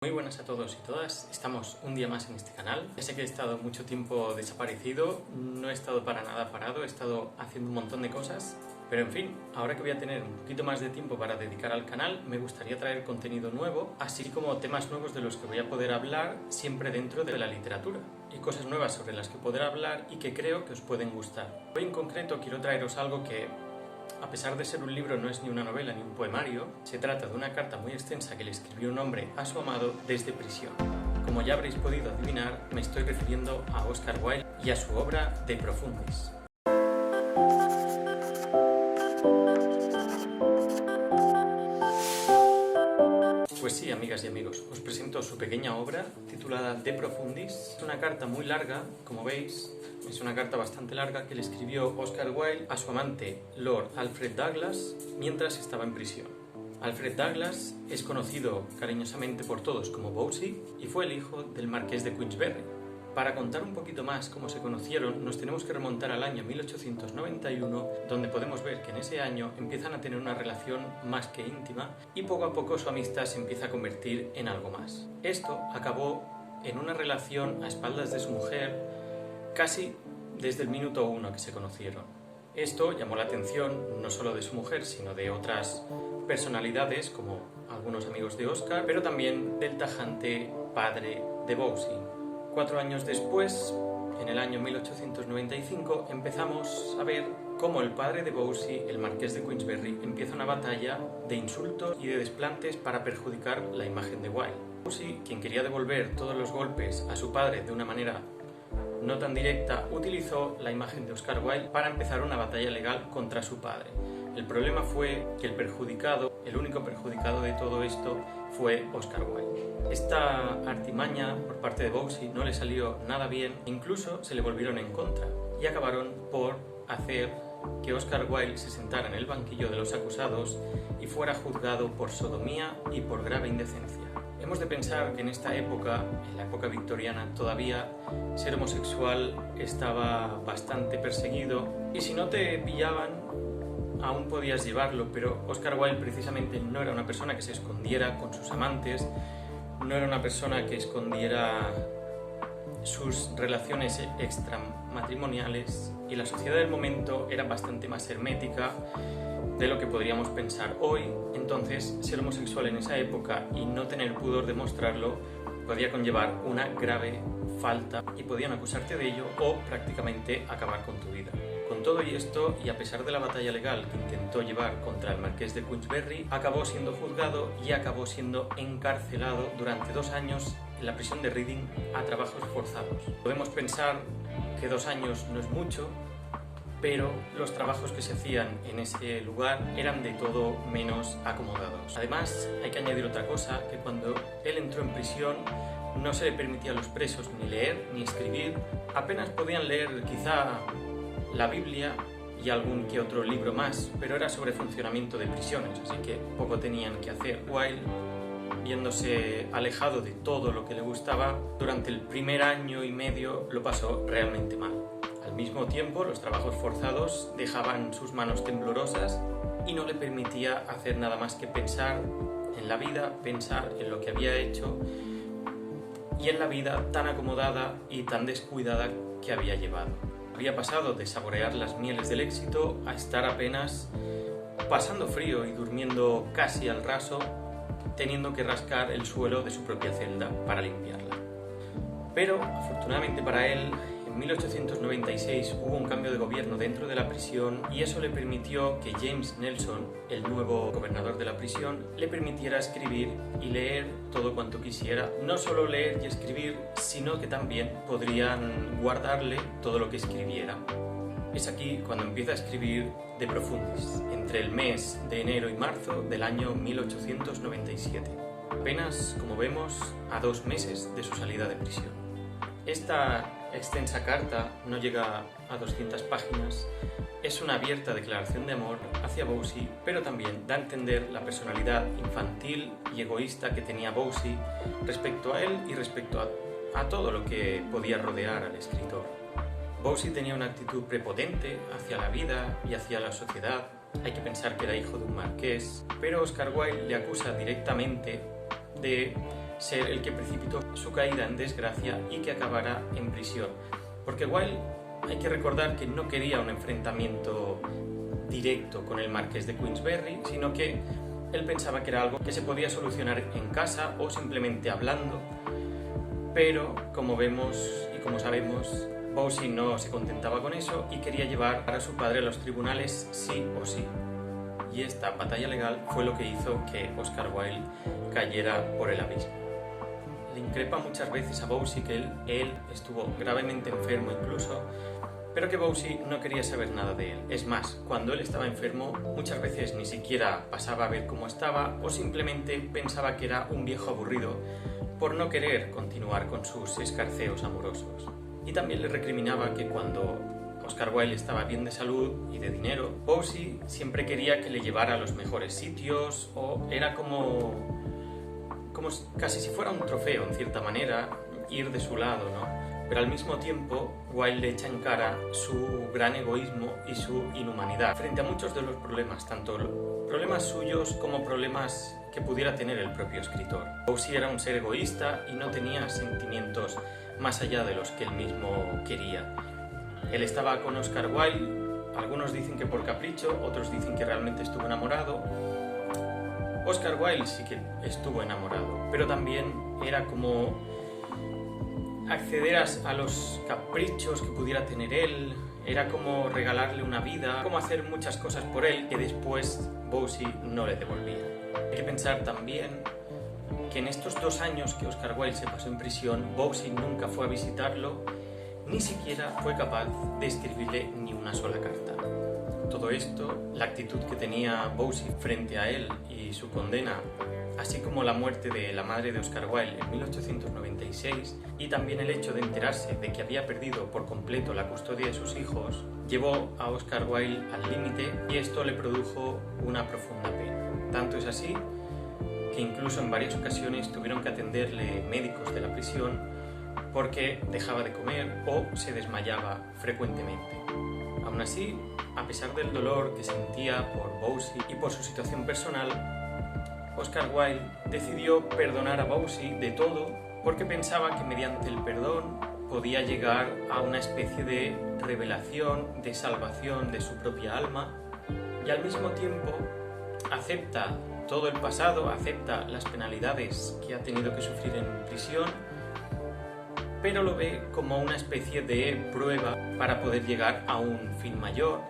Muy buenas a todos y todas, estamos un día más en este canal. Ya sé que he estado mucho tiempo desaparecido, no he estado para nada parado, he estado haciendo un montón de cosas, pero en fin, ahora que voy a tener un poquito más de tiempo para dedicar al canal, me gustaría traer contenido nuevo, así como temas nuevos de los que voy a poder hablar siempre dentro de la literatura, y cosas nuevas sobre las que poder hablar y que creo que os pueden gustar. Hoy en concreto quiero traeros algo que, a pesar de ser un libro, no es ni una novela ni un poemario. Se trata de una carta muy extensa que le escribió un hombre a su amado desde prisión. Como ya habréis podido adivinar, me estoy refiriendo a Oscar Wilde y a su obra De Profundis. Pues sí, amigas y amigos, os presento su pequeña obra titulada De Profundis. Es una carta muy larga, como veis. Es una carta bastante larga que le escribió Oscar Wilde a su amante Lord Alfred Douglas mientras estaba en prisión. Alfred Douglas es conocido cariñosamente por todos como Bosie y fue el hijo del marqués de Queensberry. Para contar un poquito más cómo se conocieron, nos tenemos que remontar al año 1891, donde podemos ver que en ese año empiezan a tener una relación más que íntima y poco a poco su amistad se empieza a convertir en algo más. Esto acabó en una relación a espaldas de su mujer casi desde el minuto uno que se conocieron. Esto llamó la atención no solo de su mujer, sino de otras personalidades como algunos amigos de Oscar, pero también del tajante padre de Bosie. 4 años después, en el año 1895, empezamos a ver cómo el padre de Bosie, el marqués de Queensberry, empieza una batalla de insultos y de desplantes para perjudicar la imagen de Wilde. Bosie, quien quería devolver todos los golpes a su padre de una manera no tan directa, utilizó la imagen de Oscar Wilde para empezar una batalla legal contra su padre. El problema fue que el único perjudicado de todo esto fue Oscar Wilde. Esta artimaña por parte de Bosie no le salió nada bien, incluso se le volvieron en contra y acabaron por hacer que Oscar Wilde se sentara en el banquillo de los acusados y fuera juzgado por sodomía y por grave indecencia. Hemos de pensar que en esta época, en la época victoriana, todavía ser homosexual estaba bastante perseguido y si no te pillaban aún podías llevarlo, pero Oscar Wilde precisamente no era una persona que se escondiera con sus amantes, no era una persona que escondiera sus relaciones extramatrimoniales y la sociedad del momento era bastante más hermética de lo que podríamos pensar hoy. Entonces, ser homosexual en esa época y no tener pudor de mostrarlo podía conllevar una grave falta y podían acusarte de ello o prácticamente acabar con tu vida. Con todo y esto, y a pesar de la batalla legal que intentó llevar contra el marqués de Queensberry, acabó siendo juzgado y acabó siendo encarcelado durante 2 años en la prisión de Reading a trabajos forzados. Podemos pensar que 2 años no es mucho, pero los trabajos que se hacían en ese lugar eran de todo menos acomodados. Además, hay que añadir otra cosa, que cuando él entró en prisión no se le permitía a los presos ni leer ni escribir, apenas podían leer quizá la Biblia y algún que otro libro más, pero era sobre funcionamiento de prisiones, así que poco tenían que hacer. Wilde, viéndose alejado de todo lo que le gustaba, durante el primer año y medio lo pasó realmente mal. Al mismo tiempo, los trabajos forzados dejaban sus manos temblorosas y no le permitía hacer nada más que pensar en la vida, pensar en lo que había hecho y en la vida tan acomodada y tan descuidada que había llevado. Había pasado de saborear las mieles del éxito a estar apenas pasando frío y durmiendo casi al raso, teniendo que rascar el suelo de su propia celda para limpiarla. Pero, afortunadamente para él, en 1896 hubo un cambio de gobierno dentro de la prisión y eso le permitió que James Nelson, el nuevo gobernador de la prisión, le permitiera escribir y leer todo cuanto quisiera. No solo leer y escribir, sino que también podrían guardarle todo lo que escribiera. Es aquí cuando empieza a escribir De Profundis, entre el mes de enero y marzo del año 1897. Apenas, como vemos, a 2 meses de su salida de prisión. Esta extensa carta no llega a 200 páginas, es una abierta declaración de amor hacia Bosie, pero también da a entender la personalidad infantil y egoísta que tenía Bosie respecto a él y respecto a todo lo que podía rodear al escritor. Bosie tenía una actitud prepotente hacia la vida y hacia la sociedad. Hay que pensar que era hijo de un marqués, pero Oscar Wilde le acusa directamente de ser el que precipitó su caída en desgracia y que acabara en prisión. Porque Wilde, hay que recordar que no quería un enfrentamiento directo con el marqués de Queensberry, sino que él pensaba que era algo que se podía solucionar en casa o simplemente hablando, pero como vemos y como sabemos, Bousey no se contentaba con eso y quería llevar a su padre a los tribunales sí o sí. Y esta batalla legal fue lo que hizo que Oscar Wilde cayera por el abismo. Le increpa muchas veces a Bousey que él estuvo gravemente enfermo incluso, pero que Bousey no quería saber nada de él. Es más, cuando él estaba enfermo, muchas veces ni siquiera pasaba a ver cómo estaba o simplemente pensaba que era un viejo aburrido por no querer continuar con sus escarceos amorosos. Y también le recriminaba que cuando Oscar Wilde estaba bien de salud y de dinero, Bousey siempre quería que le llevara a los mejores sitios o era como casi si fuera un trofeo en cierta manera ir de su lado, ¿no? Pero al mismo tiempo Wilde le echa en cara su gran egoísmo y su inhumanidad frente a muchos de los problemas, tanto problemas suyos como problemas que pudiera tener el propio escritor. Bousey era un ser egoísta y no tenía sentimientos más allá de los que él mismo quería. Él estaba con Oscar Wilde, algunos dicen que por capricho, otros dicen que realmente estuvo enamorado. Oscar Wilde sí que estuvo enamorado, pero también era como acceder a los caprichos que pudiera tener él, era como regalarle una vida, como hacer muchas cosas por él que después Bousey no le devolvía. Hay que pensar también que en estos 2 años que Oscar Wilde se pasó en prisión, Bousey nunca fue a visitarlo, ni siquiera fue capaz de escribirle ni una sola carta. Todo esto, la actitud que tenía Bousey frente a él y su condena, así como la muerte de la madre de Oscar Wilde en 1896 y también el hecho de enterarse de que había perdido por completo la custodia de sus hijos, llevó a Oscar Wilde al límite y esto le produjo una profunda pena. Tanto es así que incluso en varias ocasiones tuvieron que atenderle médicos de la prisión porque dejaba de comer o se desmayaba frecuentemente. Aún así, a pesar del dolor que sentía por Bousey y por su situación personal, Oscar Wilde decidió perdonar a Bousey de todo porque pensaba que mediante el perdón podía llegar a una especie de revelación, de salvación de su propia alma y al mismo tiempo acepta todo el pasado, acepta las penalidades que ha tenido que sufrir en prisión, pero lo ve como una especie de prueba para poder llegar a un fin mayor,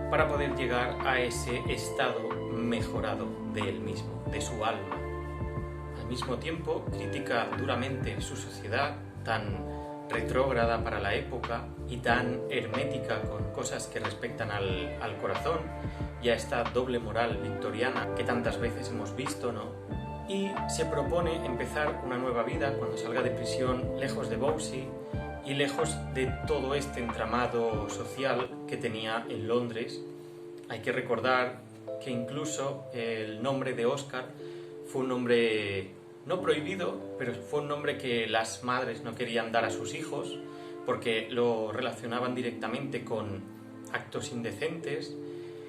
para poder llegar a ese estado mejorado de él mismo, de su alma. Al mismo tiempo, critica duramente su sociedad tan retrógrada para la época y tan hermética con cosas que respectan al corazón y a esta doble moral victoriana que tantas veces hemos visto, ¿no? Y se propone empezar una nueva vida cuando salga de prisión, lejos de Bousey y lejos de todo este entramado social que tenía en Londres. Hay que recordar que incluso el nombre de Oscar fue un nombre no prohibido, pero fue un nombre que las madres no querían dar a sus hijos porque lo relacionaban directamente con actos indecentes.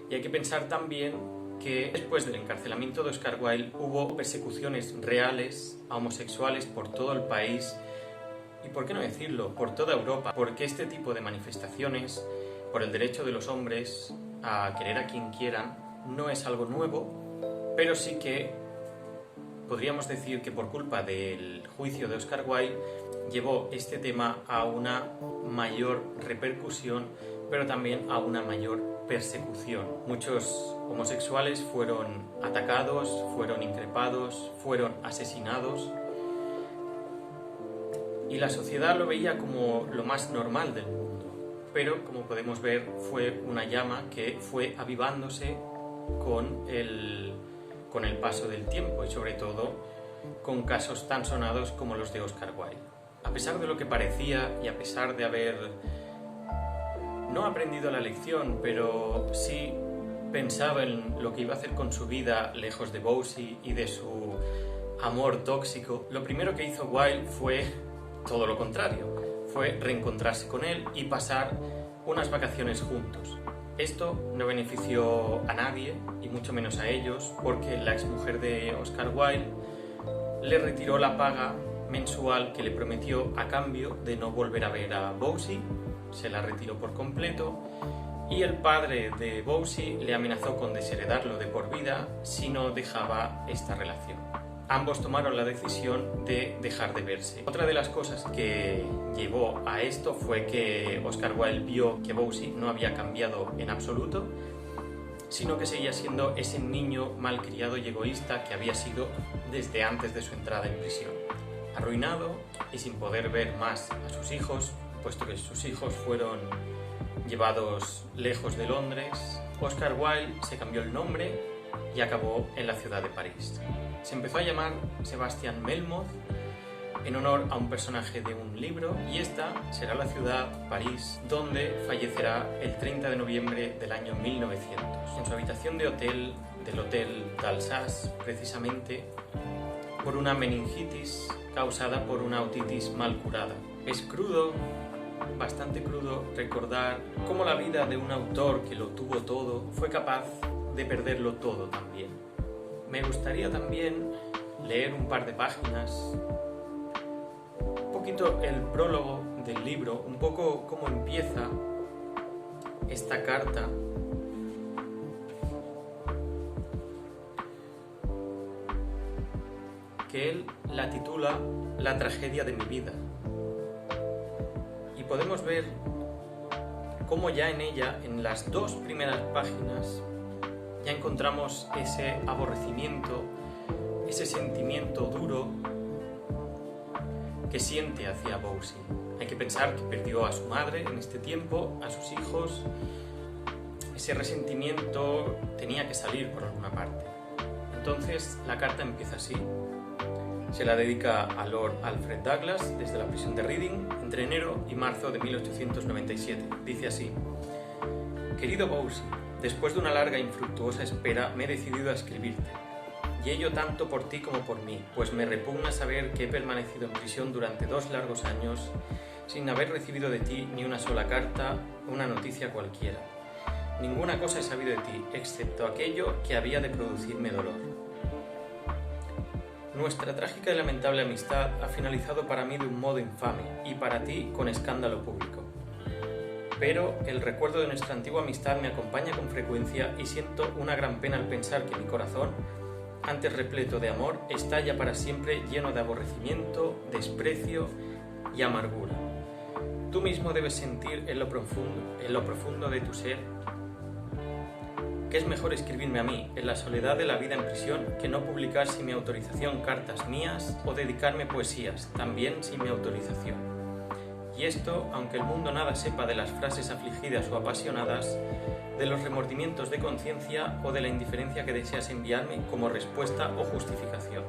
Y hay que pensar también que después del encarcelamiento de Oscar Wilde hubo persecuciones reales a homosexuales por todo el país y, por qué no decirlo, por toda Europa, porque este tipo de manifestaciones por el derecho de los hombres a querer a quien quieran no es algo nuevo, pero sí que podríamos decir que por culpa del juicio de Oscar Wilde llevó este tema a una mayor repercusión, pero también a una mayor persecución. Muchos homosexuales fueron atacados, fueron increpados, fueron asesinados y la sociedad lo veía como lo más normal del mundo. Pero, como podemos ver, fue una llama que fue avivándose con el paso del tiempo y sobre todo con casos tan sonados como los de Oscar Wilde. A pesar de lo que parecía y a pesar de haber no aprendido la lección, pero sí pensaba en lo que iba a hacer con su vida lejos de Bousey y de su amor tóxico, lo primero que hizo Wilde fue todo lo contrario, fue reencontrarse con él y pasar unas vacaciones juntos. Esto no benefició a nadie y mucho menos a ellos, porque la exmujer de Oscar Wilde le retiró la paga mensual que le prometió a cambio de no volver a ver a Bosie, se la retiró por completo, y el padre de Bosie le amenazó con desheredarlo de por vida si no dejaba esta relación. Ambos tomaron la decisión de dejar de verse. Otra de las cosas que llevó a esto fue que Oscar Wilde vio que Bosie no había cambiado en absoluto, sino que seguía siendo ese niño malcriado y egoísta que había sido desde antes de su entrada en prisión. Arruinado y sin poder ver más a sus hijos, puesto que sus hijos fueron llevados lejos de Londres, Oscar Wilde se cambió el nombre y acabó en la ciudad de París. Se empezó a llamar Sebastian Melmoth en honor a un personaje de un libro, y esta será la ciudad, París, donde fallecerá el 30 de noviembre del año 1900. En su habitación de hotel, del Hotel d'Alsace, precisamente por una meningitis causada por una otitis mal curada. Es crudo, bastante crudo, recordar cómo la vida de un autor que lo tuvo todo fue capaz de perderlo todo también. Me gustaría también leer un par de páginas, un poquito el prólogo del libro, un poco cómo empieza esta carta. Que él la titula La tragedia de mi vida. Y podemos ver cómo ya en ella, en las dos primeras páginas, ya encontramos ese aborrecimiento, ese sentimiento duro que siente hacia Bosie. Hay que pensar que perdió a su madre en este tiempo, a sus hijos. Ese resentimiento tenía que salir por alguna parte. Entonces la carta empieza así. Se la dedica a Lord Alfred Douglas desde la prisión de Reading entre enero y marzo de 1897. Dice así: Querido Bosie, después de una larga e infructuosa espera me he decidido a escribirte. Y ello tanto por ti como por mí, pues me repugna saber que he permanecido en prisión durante 2 largos años sin haber recibido de ti ni una sola carta o una noticia cualquiera. Ninguna cosa he sabido de ti, excepto aquello que había de producirme dolor. Nuestra trágica y lamentable amistad ha finalizado para mí de un modo infame y para ti con escándalo público. Pero el recuerdo de nuestra antigua amistad me acompaña con frecuencia y siento una gran pena al pensar que mi corazón, antes repleto de amor, está ya para siempre lleno de aborrecimiento, desprecio y amargura. Tú mismo debes sentir en lo profundo de tu ser que es mejor escribirme a mí, en la soledad de la vida en prisión, que no publicar sin mi autorización cartas mías o dedicarme poesías, también sin mi autorización. Y esto, aunque el mundo nada sepa de las frases afligidas o apasionadas, de los remordimientos de conciencia o de la indiferencia que deseas enviarme como respuesta o justificación.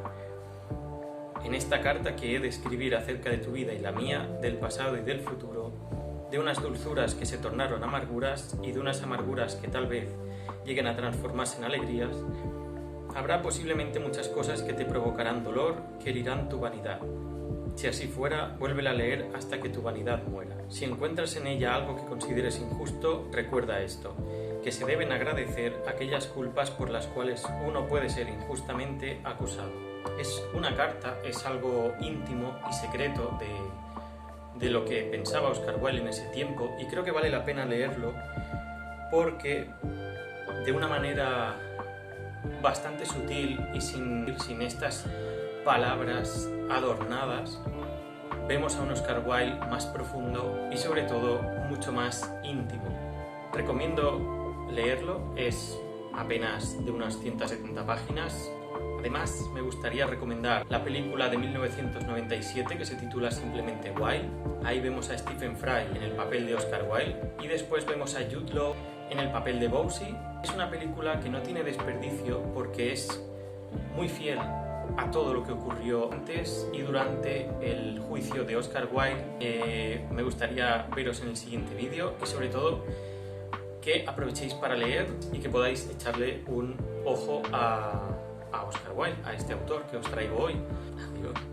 En esta carta que he de escribir acerca de tu vida y la mía, del pasado y del futuro, de unas dulzuras que se tornaron amarguras y de unas amarguras que tal vez lleguen a transformarse en alegrías, habrá posiblemente muchas cosas que te provocarán dolor, que herirán tu vanidad. Si así fuera, vuélvela a leer hasta que tu vanidad muera. Si encuentras en ella algo que consideres injusto, recuerda esto, que se deben agradecer aquellas culpas por las cuales uno puede ser injustamente acusado. Es una carta, es algo íntimo y secreto de lo que pensaba Oscar Wilde en ese tiempo, y creo que vale la pena leerlo porque de una manera bastante sutil y sin estas palabras adornadas, vemos a un Oscar Wilde más profundo y sobre todo mucho más íntimo. Recomiendo leerlo, es apenas de unas 170 páginas. Además, me gustaría recomendar la película de 1997 que se titula simplemente Wilde. Ahí vemos a Stephen Fry en el papel de Oscar Wilde y después vemos a Jude Law en el papel de Bosie. Es una película que no tiene desperdicio porque es muy fiel a todo lo que ocurrió antes y durante el juicio de Oscar Wilde. Me gustaría veros en el siguiente vídeo y sobre todo que aprovechéis para leer y que podáis echarle un ojo a Oscar Wilde, a este autor que os traigo hoy. Adiós.